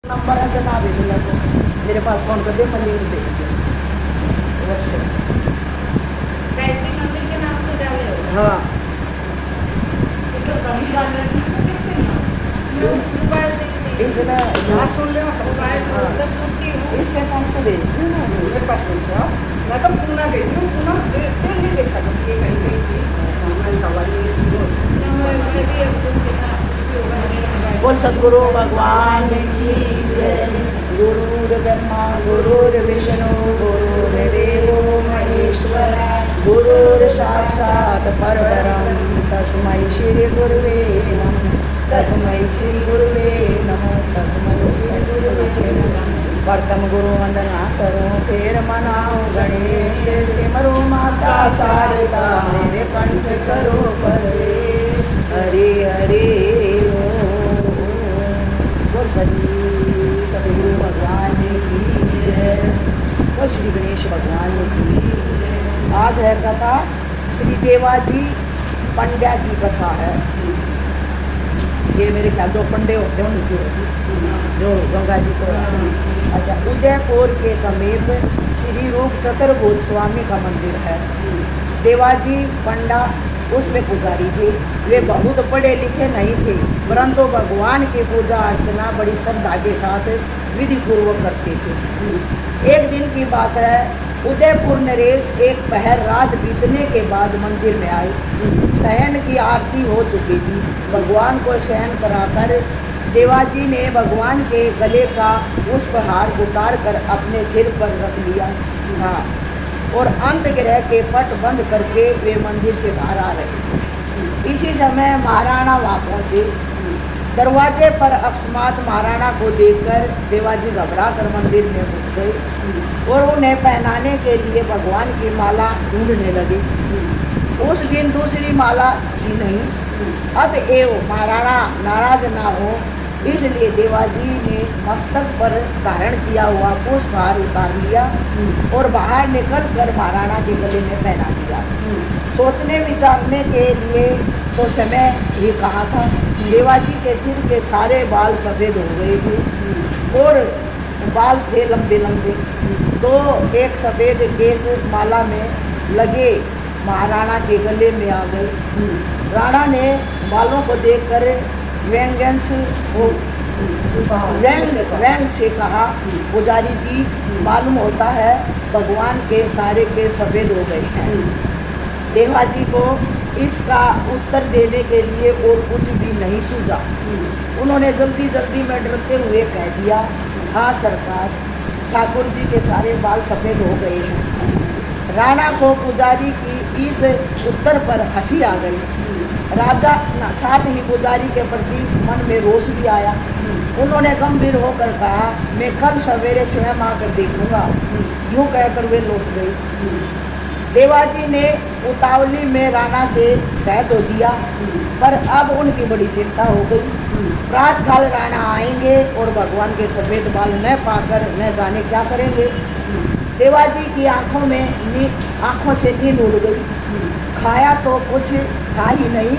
Number है जना भी मिला तो मेरे पास फोन कर दे मंदिर दे गायत्री मंदिर के नाम से डाले हो। हाँ तो कहीं डाल रहे हैं तो देखते हैं ना मोबाइल देखते हैं इसमें यहाँ सुन ले मोबाइल हाँ। तो सुनती हूँ इसके पास से भेज दियो ना मेरे पास नहीं था। मैं तो पूना गई थी, पूना दिल्ली देखा जब ये कहीं गई थी मैं दवाई ना मैं भी अब तुम देखना कुछ भी होगा नहीं मोबाइल बोल सदगुरु भगवान की जय। गुरुर् ब्रह्मा गुरुर्विष्णु गुरुर्देवो महेश्वर गुरुर् साक्षात् परब्रह्म तस्मै श्री गुरुवे नमः तस्मै श्री गुरुवे नमः तस्मै श्री गुरुवे नमः। प्रथम गुरु वंदना करो फिर मनाओ गणेश सिमरो माता शारदा मेरे कंठ करो प्रवेश हरे हरे ओम। बोल सदगुरु भगवान की जय। बोल श्री गणेश भगवान की जय। आज है कथा श्री देवाजी पंड्या की कथा है। ये मेरे ख्याल दो पंडे होते हैं उनकी होती जो गंगा जी को। अच्छा, उदयपुर के समीप श्री रूप चतुर्भुज स्वामी का मंदिर है। देवाजी पंडा उसमें पुजारी थे। वे बहुत पढ़े लिखे नहीं थे, परंतु भगवान की पूजा अर्चना बड़ी श्रद्धा के साथ विधि पूर्वक करते थे। एक दिन की बात है, उदयपुर नरेश एक पहर रात बीतने के बाद मंदिर में आए। शयन की आरती हो चुकी थी। भगवान को शयन कराकर देवाजी ने भगवान के गले का पुष्पहार उतार कर अपने सिर पर रख लिया। हाँ, और अंत ग्रह के पट बंद करके वे मंदिर से बाहर आ रहे थे। इसी समय महाराणा वहाँ पहुँचे। दरवाजे पर अकस्मात महाराणा को देखकर देवाजी घबरा कर मंदिर में घुस गए और उन्हें पहनाने के लिए भगवान की माला ढूंढने लगे। उस दिन दूसरी माला ही नहीं, अतएव महाराणा नाराज ना हो इसलिए देवाजी ने मस्तक पर धारण किया हुआ पुष्पहार उतार लिया और बाहर निकल कर महाराणा के गले में पहना दिया। सोचने विचारने के लिए तो समय ही कहा था। देवाजी के सिर के सारे बाल सफ़ेद हो गए थे और बाल थे लंबे लंबे। तो एक सफ़ेद केस माला में लगे महाराणा के गले में आ गए। राणा ने बालों को देखकर व्यंग्य से कहा, पुजारी जी, मालूम होता है भगवान के सारे के सफ़ेद हो गए हैं। देवाजी को इसका उत्तर देने के लिए और कुछ भी नहीं सूझा। उन्होंने जल्दी जल्दी में डरते हुए कह दिया, हाँ सरकार, ठाकुर जी के सारे बाल सफ़ेद हो गए हैं। राणा को पुजारी की इस उत्तर पर हंसी आ गई। राजा साथ ही पुजारी के प्रति मन में रोष भी आया। उन्होंने गंभीर होकर कहा, मैं कल सवेरे स्वयं आकर देखूंगा। यूँ कहकर वे लौट गए। देवाजी ने उतावली में राणा से कह तो दिया, पर अब उनकी बड़ी चिंता हो गई। प्रातःकाल राणा आएंगे और भगवान के सफ़ेद बाल न पाकर न जाने क्या करेंगे। देवाजी की आंखों से नींद उड़ गई। खाया तो कुछ था ही नहीं,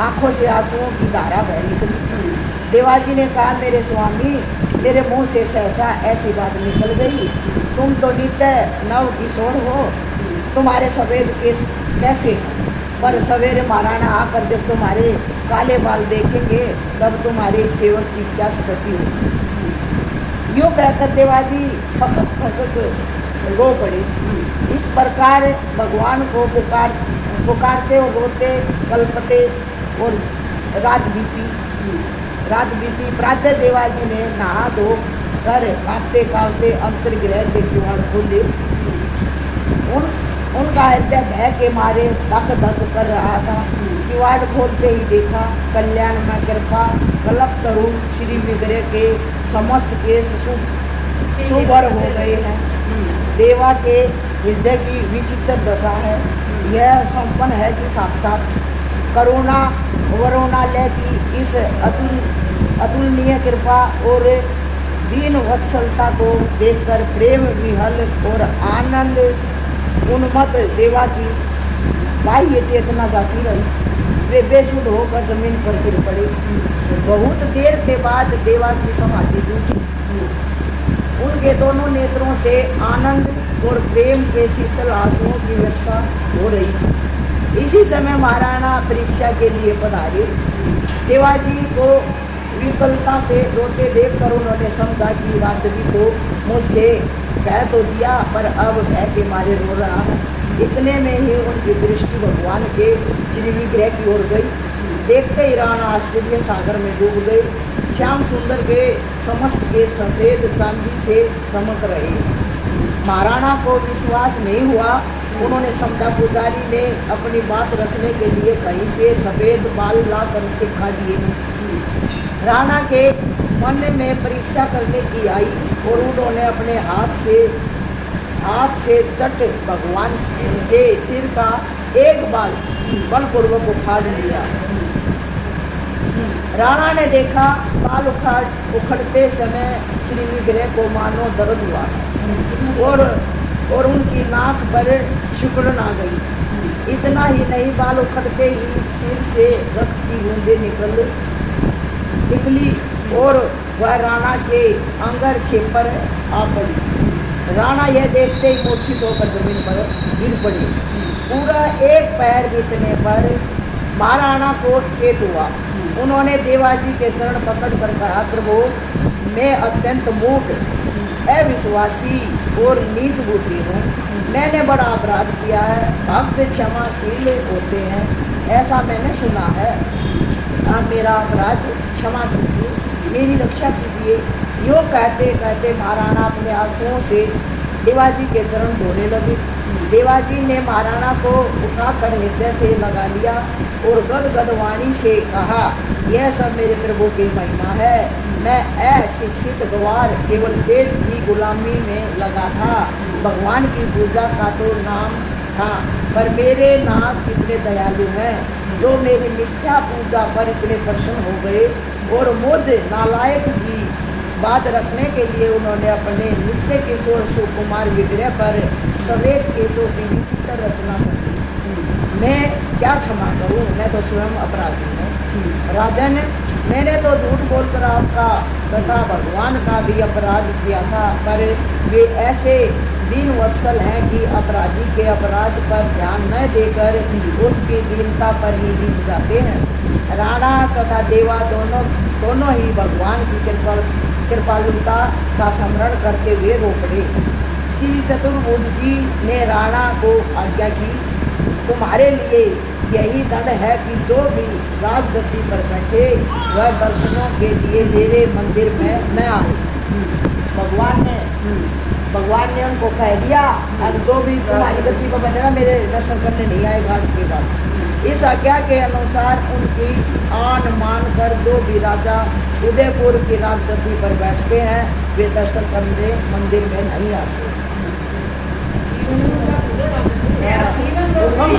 आंखों से आंसुओं की धारा बह निकली। देवाजी ने कहा, मेरे स्वामी, मेरे मुंह से सहसा ऐसी बात निकल गई। तुम तो नित्य नव किशोर हो, तुम्हारे सफ़ेद केस कैसे हैं? पर सवेरे महाराणा आकर जब तुम्हारे काले बाल देखेंगे तब तुम्हारे सेवक की क्या स्थिति होगी। यूँ कहकर देवाजी फकक फकक रो पड़े। इस प्रकार भगवान को पुकारते और रोते कल्पते और रात बीती। प्रातः देवाजी ने नहा धो कर कांपते कांपते अंतर्गृह के किवाड़ खोले। उनका हृदय भय के मारे धक धक कर रहा था। किवाड़ खोलते ही देखा, कल्याण में कृपा कल्प तरुण श्री विग्रह के समस्त केस सुभर हो गए हैं। देवा के हृदय की विचित्र दशा है। यह संपन्न है कि साक्षात करुणा वरुणालय की इस अतुलनीय कृपा और दीन वत्सलता को देखकर प्रेम विहल और आनंद उन्मत्त देवा की बाह्य चेतना जाती रही। वे बेसुध होकर जमीन पर गिर पड़े। बहुत देर के बाद देवा की समाधि टूटी। उनके दोनों नेत्रों से आनंद और प्रेम के शीतल आंसुओं की वर्षा हो रही। इसी समय महाराणा परीक्षा के लिए पधारे। देवाजी को विफलता से रोते देखकर उन्होंने समझा कि रात्रि को मुझसे कह तो दिया, पर अब भय के मारे रो रहा है। इतने में ही उनकी दृष्टि भगवान के श्री विग्रह की ओर गई। देखते ही राणा आश्चर्य सागर में डूब गए। श्याम सुंदर के समस्त के सफेद चांदी से चमक रहे। महाराणा को विश्वास नहीं हुआ। उन्होंने समझा पुजारी ने अपनी बात रखने के लिए कहीं से सफेद बाल लाकर चिपका दिए। राणा के मन में परीक्षा करने की आई और उन्होंने अपने हाथ से चट भगवान के सिर का एक बाल बलपूर्वक उखाड़ लिया। राणा ने देखा बाल उखड़ते समय श्री विग्रह को मानो दर्द हुआ और उनकी नाक पर सिकुड़न आ गई। इतना ही नहीं, बाल उखड़ते ही सिर से रक्त की बूंदें निकली और वह राणा के अंगरखे पर आ पड़ी। राणा यह देखते ही मूर्छित होकर जमीन पर गिर पड़ी। पूरा एक पैर गिरने पर महाराणा को चेत हुआ। उन्होंने देवाजी के चरण पकड़कर कहा, प्रभु मैं अत्यंत मूढ़, अविश्वासी और नीच बुद्धि हूँ। मैंने बड़ा अपराध किया है। भक्त क्षमाशील होते हैं, ऐसा मैंने सुना है। आप मेरा अपराध क्षमा कीजिए, मेरी रक्षा कीजिए। यूँ कहते कहते महाराणा अपने आंसुओं से देवाजी के चरण धोने लगे। देवाजी ने महाराणा को उठाकर हृदय से लगा लिया और गदगद वाणी से कहा, यह सब मेरे प्रभु की महिमा है। मैं अशिक्षित गवार केवल पेट की गुलामी में लगा था। भगवान की पूजा का तो नाम था, पर मेरे नाथ कितने दयालु हैं, जो मेरी मिथ्या पूजा पर इतने प्रसन्न हो गए और मुझ नालायक की बात रखने के लिए उन्होंने अपने नित्य किशोर सुकुमार विग्रह पर सफेद केशों की विचित्र रचना कर दी। मैं क्या क्षमा करूं, मैं तो स्वयं अपराधी हूँ। राजन, मैंने तो झूठ बोलकर आपका तथा भगवान का भी अपराध किया था, पर वे ऐसे दीन वत्सल हैं कि अपराधी के अपराध पर ध्यान न देकर उसकी दीनता पर ही रीझ जाते हैं। राणा तथा देवा दोनों ही भगवान की कृपालुता का स्मरण करते हुए रो पड़े। श्री चतुर्भुज जी ने राणा को आज्ञा की, तुम्हारे लिए यही दंड है कि जो भी राजगद्दी पर बैठे वह दर्शनों के लिए मेरे मंदिर में न आए। भगवान ने उनको कह दिया, अब जो भी तुम्हारी गद्दी पर बैठेगा मेरे दर्शन करने नहीं आएगा आज के बाद। इस आज्ञा के अनुसार उनकी आन मान कर जो भी राजा उदयपुर की राजगद्दी पर बैठते हैं वे दर्शन करने मंदिर में नहीं आते। हुक्म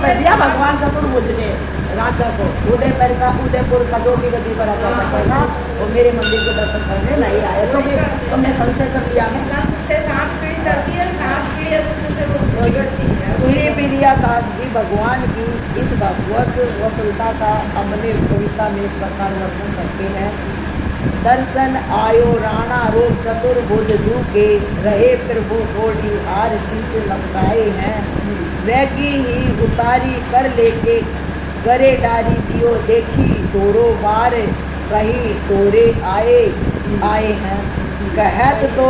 कर दिया भगवान चतुर्भुज ने राजा को, उदयपुर का जो भी गद्दी पर आता बैठेगा वो मेरे मंदिर के दर्शन करने नहीं आए। तो तुमने संशय कर लिया। श्री प्रियादास जी भगवान की इस भगवत वसलता का अपने कविता में इस प्रकार वर्णन करते हैं। दर्शन आयो राणा रोग चतुर्भुज जू के, रहे प्रभु कोड़ी हार शीश लपकाए हैं। वैगी ही उतारी कर लेके गरे डारी दियो, देखी दोरो बार कहीं तोरे आए हैं। कहत तो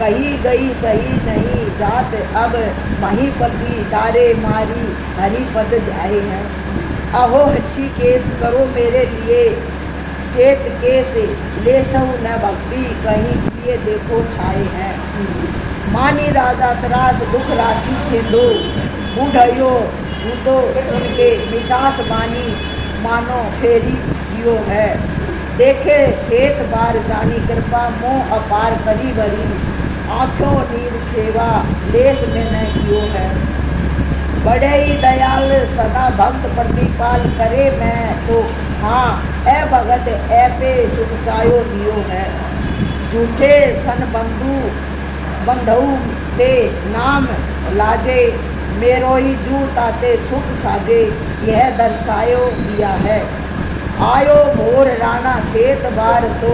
कही गई सही नहीं जात, अब महीपति डारे मारी हरि पद ध्याए हैं। अहो ऋषिकेश करो मेरे लिए श्वेत केश, ले सऊ न भक्ति कहीं किए देखो छाए हैं। मानी राजा त्रास दुख राशि सिंधु, बूढ़यो तो सुन के मिठास बानी मानो फेरी कियो है। देखे सेत बार जानी कृपा मोह अपार करी बरी, आँखों नीर सेवा लेस में न कियो है। बड़े ही दयाल सदा भक्त प्रतिपाल करे, मैं तो हाँ ए भगत ए पे सुख चायो दियो है। झूठे सन बंधु ते नाम लाजे, मेरो ही जू ताते सुख साजे, यह दर्शायो दिया है। आयो भोर राणा सेत बार सो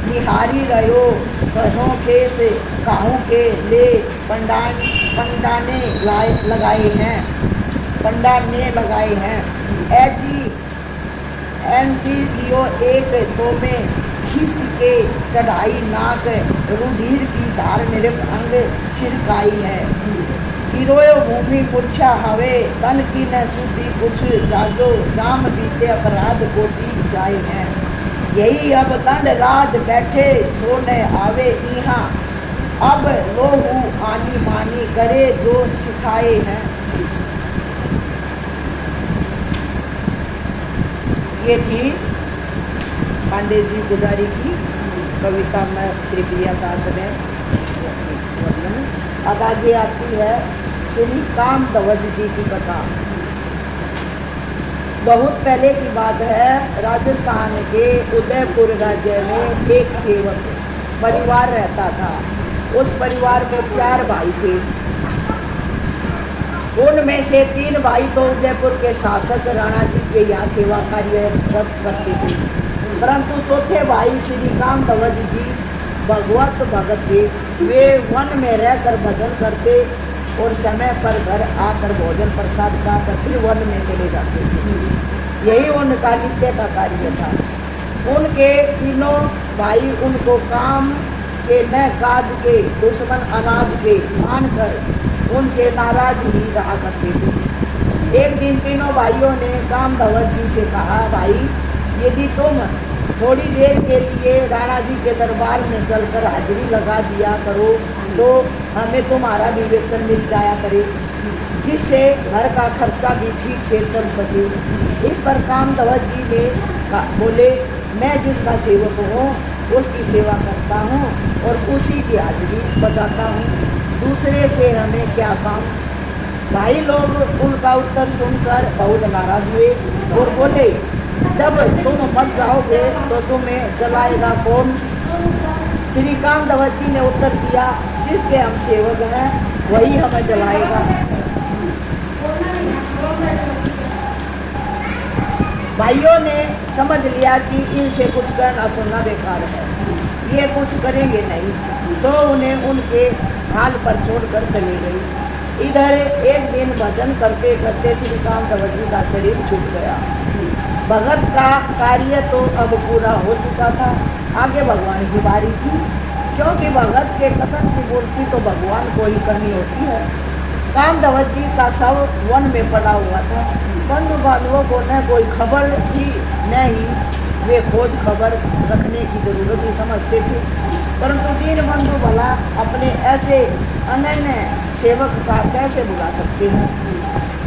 निहारी रहो, कहों के से काहों के ले पंडाने लगाए हैं, पंडाने लगाए हैं। एजी लियो एक तो में खींच के चढ़ाई नाक, रुधिर की धार निरप अंग छिड़काई है। गिरोयो भूमि मूर्छा हवे, तन की न सुधी कुछ जागो, जाम बीते अपराध कोटि जाए हैं। यही अब दंड राज बैठे सो न आवे यहाँ, अब लोहू आनी मानी करे जो सिखाए हैं। ये थी पांडे जी गुजारी की कविता में श्री प्रियादास ने वर्णन। अब आगे आती है श्री काम ध्वज जी की कथा। बहुत पहले की बात है, राजस्थान के उदयपुर राज्य में एक सेवक परिवार रहता था। उस परिवार में 4 भाई थे। उनमें से 3 भाई तो उदयपुर के शासक राणा जी के यहाँ सेवा कार्य करते थे, परंतु चौथे भाई श्री काम ध्वज जी भगवत भगत थे। वे वन में रहकर भजन करते और समय पर घर आकर भोजन प्रसाद खाकर फिर वन में चले जाते थे। यही उनका नित्य का कार्य था। उनके तीनों भाई उनको काम के न काज के, दुश्मन अनाज के मानकर उनसे नाराज ही रहा करते थे। एक दिन तीनों भाइयों ने काम ध्वज जी से कहा, भाई यदि तुम थोड़ी देर के लिए राणा जी के दरबार में चलकर हाजिरी लगा दिया करो तो हमें तुम्हारा भी वेतन मिल जाया करे, जिससे घर का खर्चा भी ठीक से चल सके। इस पर काम ध्वज जी ने बोले, मैं जिसका सेवक हूँ उसकी सेवा करता हूँ और उसी की हाजिरी बजाता हूँ, दूसरे से हमें क्या काम। भाई लोग उनका उत्तर सुनकर बहुत नाराज हुए और बोले, जब तुम मत जाओगे तो तुम्हें चलाएगा कौन। श्री काम ध्वज जी ने उत्तर दिया, जिसके हम सेवक हैं वही हमें चलाएगा। भाइयों ने समझ लिया कि इनसे कुछ कहना सुनना बेकार है, ये कुछ करेंगे नहीं, सो उन्हें उनके हाल पर छोड़कर चले गई। इधर एक दिन भजन करते करते श्री काम ध्वज जी का शरीर छूट गया। भगत का कार्य तो अब पूरा हो चुका था, आगे भगवान की बारी थी, क्योंकि भगत के कथन की पूर्ति तो भगवान को ही करनी होती है। काम ध्वज जी का शव वन में पड़ा हुआ था। बंधु बांधवों को न कोई खबर थी, न ही वे खोज खबर रखने की जरूरत ही समझते थे, परंतु दीन बंधु भला अपने ऐसे अनन्य सेवक का कैसे भुला सकते हैं।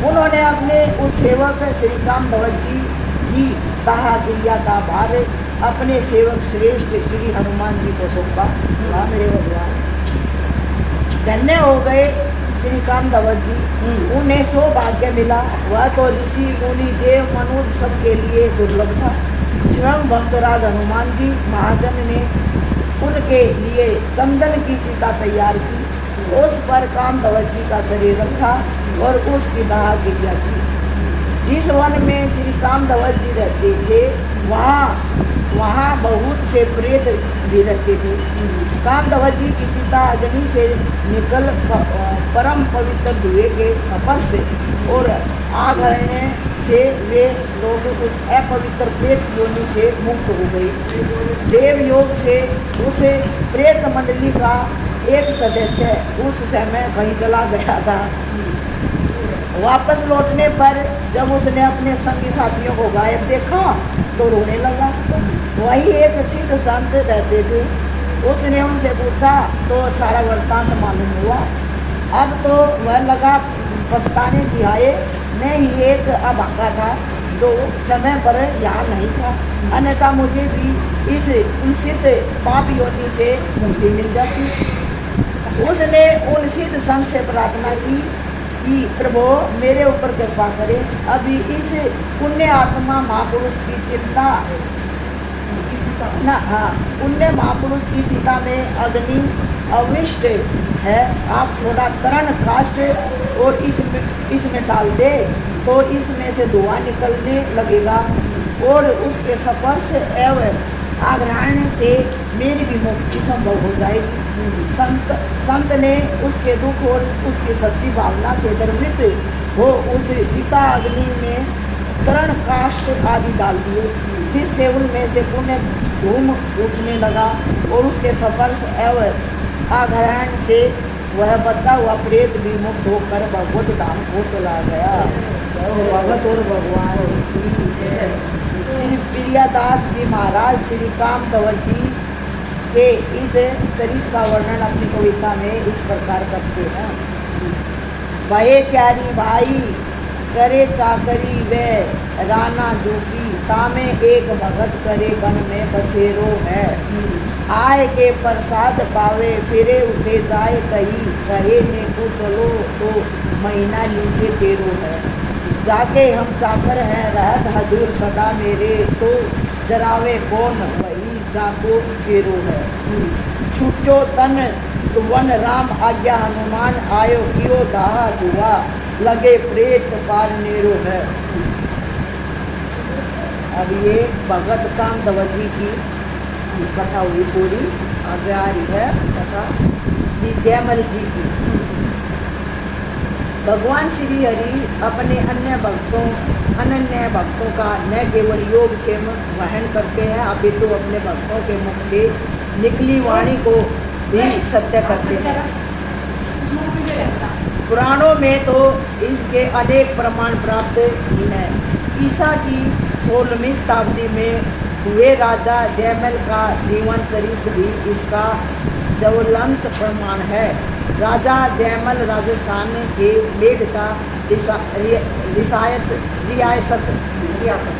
उन्होंने अपने उस सेवक श्री काम ध्वज जी की कहा क्रिया का भार अपने सेवक श्रेष्ठ श्री हनुमान जी को सौंपा। वाह मेरे भगवान, धन्य हो गए श्री काम ध्वज जी, उन्हें सौभाग्य मिला। वह तो ऋषि मुनि देव मनुष्य सबके लिए दुर्लभ था। स्वयं भक्तराज हनुमान जी महाजन ने उनके लिए चंदन की चिता तैयार की, उस पर काम ध्वज जी का शरीर रखा और उसकी दाह क्रिया की। जिस वन में श्री काम ध्वज जी रहते थे वहाँ बहुत से प्रेत भी रहते थे। काम ध्वज जी की चिता अग्नि से निकल परम पवित्र धुएं के सफर से और आग रहने से वे लोग उस अपवित्र प्रेत योनि से मुक्त हो गए। देव योग से उस प्रेत मंडली का एक सदस्य उस समय कहीं चला गया था। वापस लौटने पर जब उसने अपने संगी साथियों को गायब देखा तो रोने लगा। वही एक सिद्ध संत रहते थे, उसने उनसे पूछा तो सारा वृत्तांत मालूम हुआ। अब तो वह लगा पछताने की हाय, मैं ही एक अभागा था जो समय पर यहाँ नहीं था, अन्यथा मुझे भी इस कुलसित पाप योनि से मुक्ति मिल जाती। उसने उन सिद्ध संत से प्रार्थना की कि प्रभु मेरे ऊपर कृपा करे, अभी इस पुण्य आत्मा महापुरुष की चिंता पुण्य महापुरुष की चिता में अग्नि अविष्ट है, आप थोड़ा तरण काष्ठ और इसमें डाल दे तो इसमें से धुआं निकलने लगेगा और उसके स्पर्श एवं आग्रहण से मेरी भी मुक्ति संभव हो जाएगी। संत ने उसके दुख और उसकी सच्ची भावना से द्रवित हो उस चिता अग्नि में तरण काष्ठ आदि डाल दिए, जिससे उनमें से पुण्य धूम उठने लगा और उसके स्पर्श एवं आग्रहण से वह बचा हुआ प्रेत भी मुक्त होकर भगवत धाम को चला गया। भगवत और भगवान श्री प्रियादास जी महाराज श्री कामदवर जी के इस चरित्र का वर्णन अपनी कविता में इस प्रकार करते हैं। भये चारी भाई करे चाकरी वे राना जोगी, तामे एक भगत करे बन में बसेरो है। आय के प्रसाद पावे फिरे उठे जाए कही, कहे ने को चलो तो महीना लीजिए तेरो है। जाके हम चाकर हैं रहत हजूर सदा मेरे, तो जरावे कौन वही जाको चेरो है। छूटो तन वन राम आज्ञा हनुमान, आयो कियो दाह दुआ लगे प्रेत पार नेरो है। अब ये भगत कामदवर जी की कथा हुई पूरी, आगे आ रही है कथा श्री जयमल जी की। भगवान श्री हरि अपने अनन्य भक्तों का न केवल योग क्षेम वहन करते हैं, अपितु अपने भक्तों के मुख से निकली वाणी को भी सत्य करते हैं। पुराणों में तो इनके अनेक प्रमाण प्राप्त हैं। ईसा की 16वीं शताब्दी में हुए राजा जयमल का जीवन चरित्र भी इसका ज्वलंत प्रमाण है। राजा जयमल राजस्थान के मेड़ता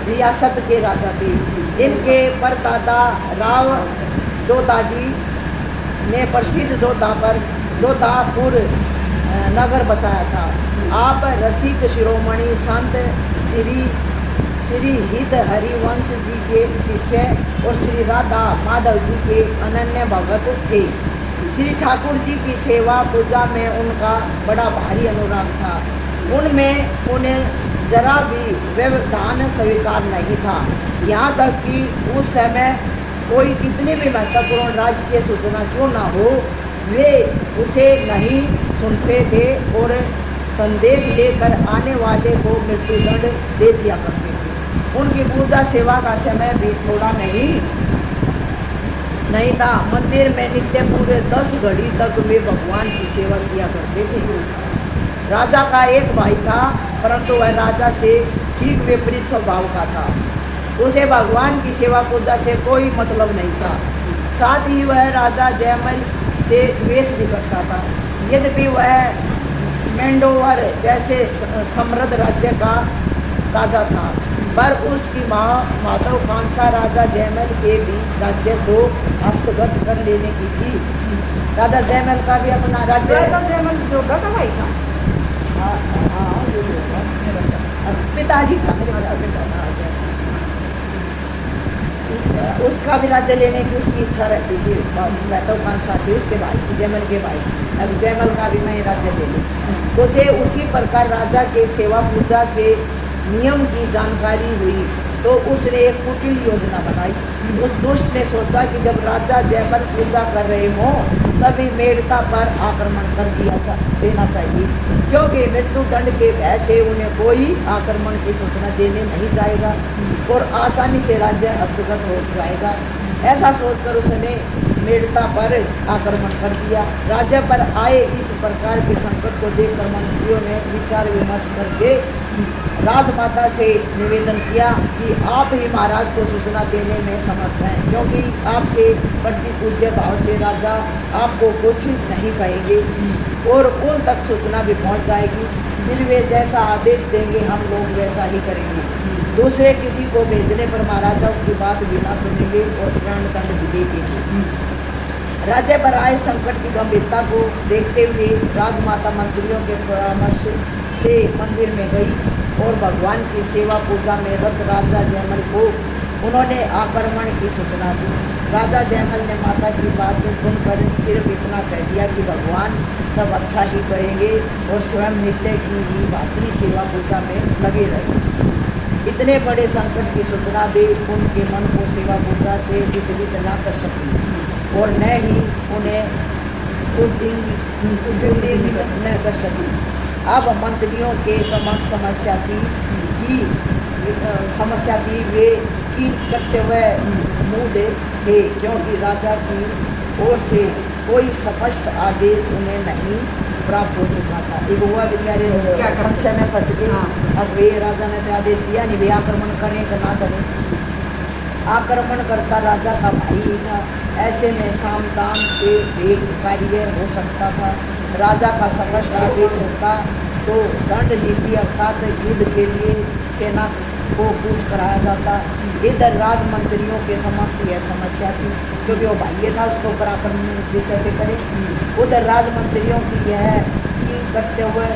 रियासत के राजा थे। इनके परदादा राव जोधाजी ने प्रसिद्ध जोधापुर नगर बसाया था। आप रसिक शिरोमणि संत श्री हित हरिवंश जी के शिष्य और श्री राधा माधव जी के अनन्य भगत थे। श्री ठाकुर जी की सेवा पूजा में उनका बड़ा भारी अनुराग था। उनमें उन्हें जरा भी व्यवधान स्वीकार नहीं था। यहाँ तक कि उस समय कोई कितनी भी महत्वपूर्ण राजकीय सूचना क्यों ना हो, वे उसे नहीं सुनते थे और संदेश लेकर आने वाले को मृत्युदंड दे दिया करते थे। उनकी पूजा सेवा का समय भी थोड़ा नहीं था। मंदिर में नित्य पूरे 10 घड़ी तक वे भगवान की सेवा किया करते थे। राजा का एक भाई था, परंतु वह राजा से ठीक विपरीत स्वभाव का था। उसे भगवान की सेवा पूजा से कोई मतलब नहीं था। साथ ही वह राजा जयमल से द्वेष भी करता था। यद्यपि वह मेंडोवर जैसे समृद्ध राज्य का राजा था, पर उसकी महत्वाकांक्षा राजा जयमल के भी राज्य को हस्तगत कर लेने की थी। राजा जयमल का भी अपना राज्य, राजा जयमल जोधा का भाई था। पिताजी था, उसका भी राज्य लेने की उसकी इच्छा रहती थी, महत्वाकांक्षा थी उसके भाई की, जयमल के भाई। अब जयमल का भी मैं राज्य ले लूँ। उसे उसी प्रकार राजा के सेवा पूजा के नियम की जानकारी हुई तो उसने एक कुटिल योजना बनाई। उस दुष्ट ने सोचा कि जब राजा जयमल पूजा कर रहे हों तभी मेड़ता पर आक्रमण कर देना चाहिए, क्योंकि मृत्युदंड के भय से उन्हें कोई आक्रमण की सूचना देने नहीं जाएगा और आसानी से राज्य हस्तगत हो जाएगा। ऐसा सोचकर उसने मेड़ता पर आक्रमण कर दिया। राज्य पर आए इस प्रकार के संकट को देखकर मंत्रियों ने विचार विमर्श करके राजमाता से निवेदन किया कि आप ही महाराज को सूचना देने में समर्थ हैं, क्योंकि आपके प्रति पूज्य भाव से राजा आपको कुछ नहीं कहेंगे और उन तक सूचना भी पहुंच जाएगी। फिर वे जैसा आदेश देंगे हम लोग वैसा ही करेंगे। दूसरे किसी को भेजने पर महाराजा उसकी बात बिना सुनेंगे और प्राणदंड भी दे देंगे। राज्य पर आए संकट की गंभीरता को देखते हुए राजमाता मंत्रियों के परामर्श से मंदिर में गई और भगवान की सेवा पूजा में रत राजा जयमल को उन्होंने आक्रमण की सूचना दी। राजा जयमल ने माता की बातें सुनकर सिर्फ इतना कह दिया कि भगवान सब अच्छा ही करेंगे और स्वयं नित्य की ही भांति सेवा पूजा में लगे रहे। इतने बड़े संकट की सूचना भी उनके मन को सेवा पूजा से विचलित न कर सकी और न ही उन्हें उद्दीन न कर सकी। अब मंत्रियों के समक्ष समस्या थी वे की करते हुए मूड थे, क्योंकि राजा की ओर से कोई स्पष्ट आदेश उन्हें नहीं प्राप्त हो चुका था। एक हुआ बेचारे क्या करते? संशय में फंस गए। हाँ। अब वे राजा ने तो आदेश दिया नहीं, वे आक्रमण करें कि ना करें। आक्रमण करता राजा का भाई ही था। ऐसे में सामदान से एक कार्य हो सकता था। राजा का स्पष्ट आदेश होता तो दंड नीति अर्थात युद्ध के लिए सेना को कूच कराया जाता। इधर राजमंत्रियों के समक्ष यह समस्या थी, क्योंकि वो भाई था, उसको ऊपर आक्रमण भी कैसे करे। उधर राजमंत्रियों की यह की करते हुए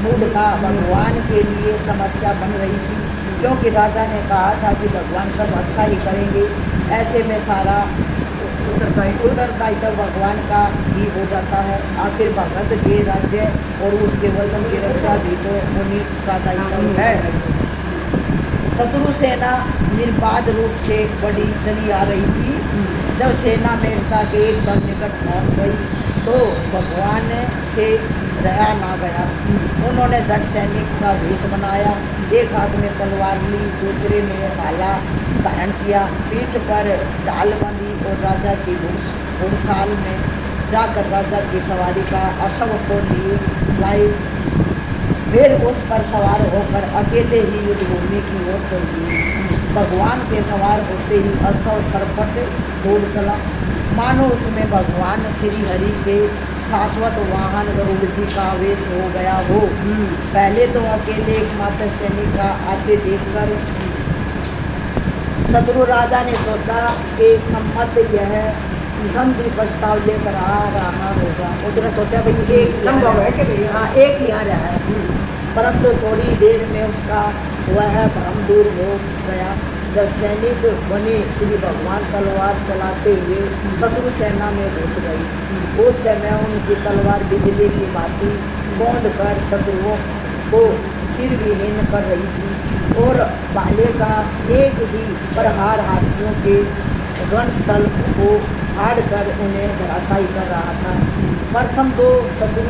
मूड का भगवान के लिए समस्या बन रही थी, क्योंकि राजा ने कहा था कि भगवान सब अच्छा ही करेंगे। ऐसे में सारा उत्तरदायित्व भगवान का ही हो जाता है। आखिर भगत के राज्य और उसके वचन की रक्षा भी तो उन्हीं का दायित्व है। शत्रु सेना निर्बाध रूप से बड़ी चली आ रही थी। जब सेना मेड़ता के एकदम निकट पहुंच गई तो भगवान से रहा ना गया। उन्होंने झट सैनिक का वेश बनाया, एक हाथ में तलवार ली, दूसरे में भाला धारण किया, पीठ पर ढाल बांधी और राजा की घुड़साल में जाकर राजा की सवारी का अश्व को लिए लाए। फिर उस पर सवार होकर अकेले ही युद्ध भूमि की ओर चल दिए। भगवान के सवार होते ही अश्व सरपट दौड़ चला, मानो उसमें भगवान श्री हरि के शाश्वत वाहन गरुड़ जी का आवेश हो गया हो। पहले तो अकेले एकमात्र सैनिक का आते देखकर शत्रु राजा ने सोचा कि सम्मत यह संधि प्रस्ताव लेकर आ रहा होगा। उसने सोचा भाई एक संभव है कि भैया हाँ एक ही आ रहा है, परंतु थोड़ी देर में उसका वह भ्रम दूर हो गया। जब सैनिक बने श्री भगवान तलवार चलाते हुए शत्रु सेना में घुस गई। उस समय उनकी तलवार बिजली की भांति कौंध कर शत्रुओं को सिर विहीन कर रही थी और भाले का एक ही प्रहार हाथियों के रणस्थल को फाड़ कर उन्हें धराशायी कर रहा था। प्रथम दो शत्रु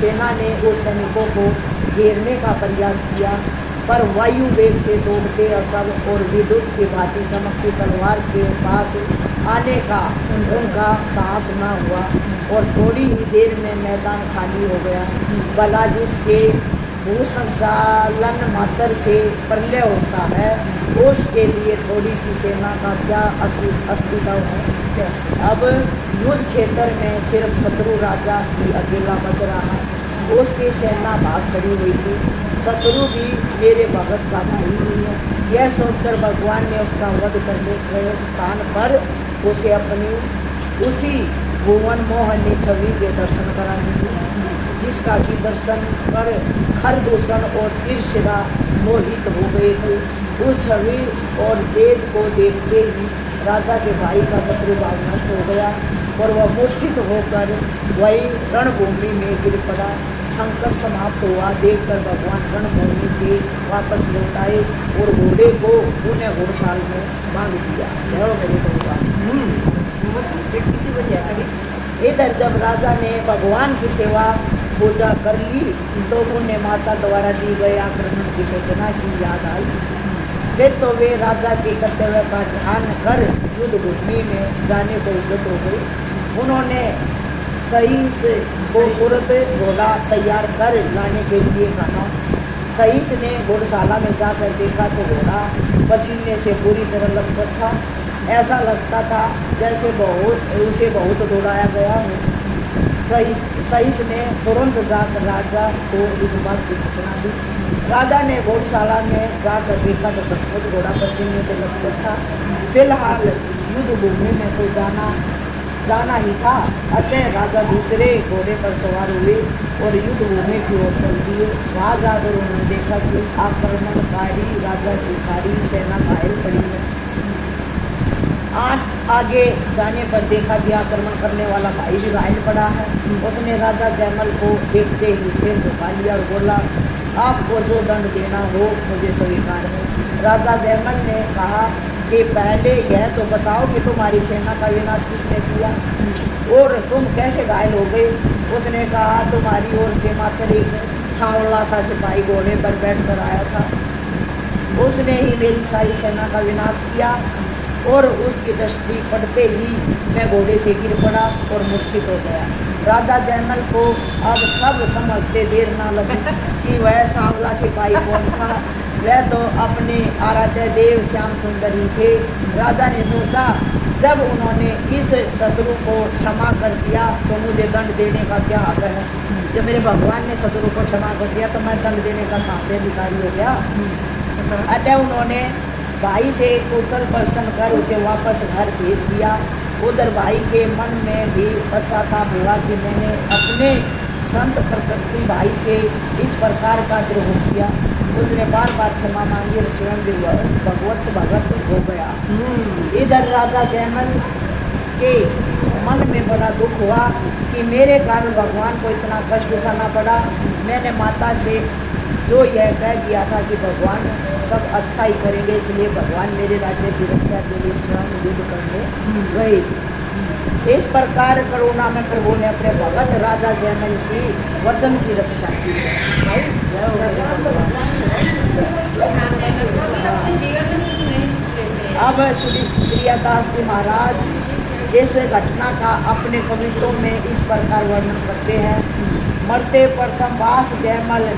सेना ने उस सैनिकों को घेरने का प्रयास किया, पर वायु वेग से दौड़ते अश्व और विद्युत की भांति चमकती तलवार के पास आने का उनका साहस न हुआ और थोड़ी ही देर में मैदान खाली हो गया। भला जिसके भूसंचालन मात्र से प्रलय होता है, उसके लिए थोड़ी सी सेना का क्या अस्तित्व है। अब युद्ध क्षेत्र में सिर्फ शत्रु राजा ही अकेला बच रहा है। उसकी सेना भाग खड़ी हुई थी। शत्रु भी मेरे भगत का भाई नहीं है। यह सोचकर भगवान ने उसका वध करने के स्थान पर उसे अपनी उसी भुवन मोहनी छवि के दर्शन करा दिए, जिसका कि दर्शन कर खरदूषण और तिरछिरा मोहित हो गए थे। उस छवि और तेज को देखते ही राजा के भाई का शत्रु भाव नष्ट हो गया और वह मूर्छित होकर वही रणभूमि में गिर पड़ा। संकट समाप्त हुआ देखकर भगवान रणभूमि से वापस लौट आए और घोड़े को पुण्य घोड़शाल में बांध दिया। जय मेरे भगवान। किसी बढ़िया करी। इधर जब राजा ने भगवान की सेवा पूजा कर ली तो उन्हें माता द्वारा दी गए आक्रमण की योजना की याद आई। फिर तो वे राजा के कर्तव्य का ध्यान कर युद्ध भूमि में जाने को उद्यत हो गई। उन्होंने सही से खूबसूरत घोड़ा तैयार कर लाने के लिए कहा। सहीस ने घोड़शाला में जाकर देखा तो घोड़ा पसीने से पूरी तरह लथपथ था। ऐसा लगता था जैसे उसे बहुत दौड़ाया गया हो। सहीस ने तुरंत जाकर राजा को इस बात की सूचना दी। राजा ने घोड़शाला में जाकर देखा तो सचमुच घोड़ा पसीने से लथपथ था। फिलहाल युद्ध भूमि में तो जाना ही था, अतः राजा दूसरे घोड़े पर सवार हुए और युद्ध भूमि की ओर चल दिए। वहाँ जाकर उन्होंने देखा कि आक्रमणकारी राजा की सारी सेना घायल पड़ी है। आगे जाने पर देखा कि आक्रमण करने वाला भाई भी घायल पड़ा है। उसने राजा जयमल को देखते ही सिर झुका लिया और बोला, आपको जो दंड देना हो मुझे स्वीकार है। राजा जयमल ने कहा कि पहले यह तो बताओ कि तुम्हारी सेना का विनाश किसने किया और तुम कैसे घायल हो गए। उसने कहा तुम्हारी ओर से मात्र एक सांवला सा सिपाही घोड़े पर बैठ कर आया था, उसने ही मेरी सारी सेना का विनाश किया और उसकी दृष्टि पड़ते ही मैं घोड़े से गिर पड़ा और मूर्छित हो गया। राजा जयमल को अब सब समझते देर ना लगी कि वह सांवला सिपाही कौन था। वह तो अपने आराध्य देव श्याम सुंदर ही थे। राजा ने सोचा जब उन्होंने इस शत्रु को क्षमा कर दिया तो मुझे दंड देने का क्या हक है। जब मेरे भगवान ने शत्रु को क्षमा कर दिया तो मैं दंड देने का कहाँ से अधिकारी हो गया। अतः उन्होंने भाई से कुशल प्रश्न कर उसे वापस घर भेज दिया। उधर भाई के मन में भी पश्चाताप हुआ कि मैंने अपने संत प्रकृति भाई से इस प्रकार का द्रोह किया। उसने बार बार क्षमा मांगी और स्वयं भी भगवत भगत हो गया। इधर राजा जयमल के मन में बड़ा दुख हुआ कि मेरे कारण भगवान को इतना कष्ट उठाना पड़ा। मैंने माता से जो यह कह दिया था कि भगवान सब अच्छा ही करेंगे, इसलिए भगवान मेरे राज्य की रक्षा के लिए स्वयं युद्ध करने गए। इस प्रकार करुणा में प्रभु ने अपने भगत राजा जयमल की वचन की रक्षा की। अब श्री प्रियदास जी महाराज इस घटना का अपने कवित्तों में इस प्रकार वर्णन करते हैं। मरते प्रथम वास जयमल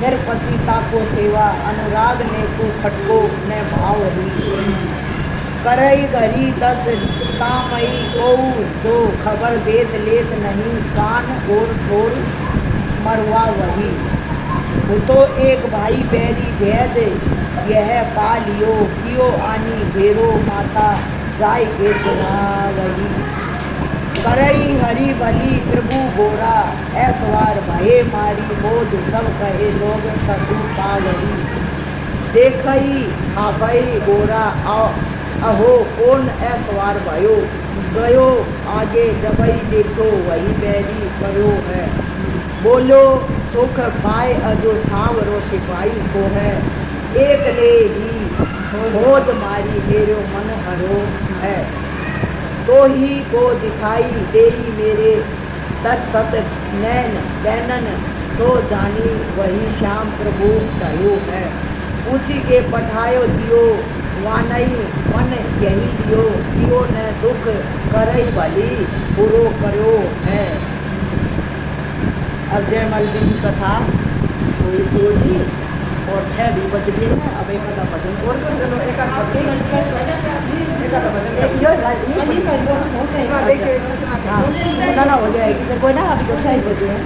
निरपतिता को सेवा, अनुराग ने को खटको ने भाव ही। करई घरी दस तामई को दो, खबर देत लेत नहीं, कान और ठोर मरवा वही। वो तो एक भाई बैरी भेद यह पा लियो, कियो आनी भेरो माता जाय के सुना वही। करई हरि भली प्रभु गोरा, ऐसवार भये मारी बोध सब कहे लोग सतु पावरी। देखई हावई गोरा अहो कौन ऐसवार भयो, गयो आगे जबई देखो वही बैरी करो है। बोलो सुख पाए अजो सांवरो सिपाही को है, एक ले ही खोज मारी मेरो मन हरो है। तो ही को दिखाई देई मेरे तत्सत नैन बैनन, सो जानी वही श्याम प्रभु कहो है। पूछी के पठायो दियो वानई मन यही दियो, दियो न दुख करई भली बुरो करो है। अब जयमल जी की कथा हुई थी और 6 भी बज गए हैं। अब एक आधा भजन और कर चलो, एक आधा भजन ना हो जाएगी फिर कोई ना, अभी तो 6 ही बजे हैं।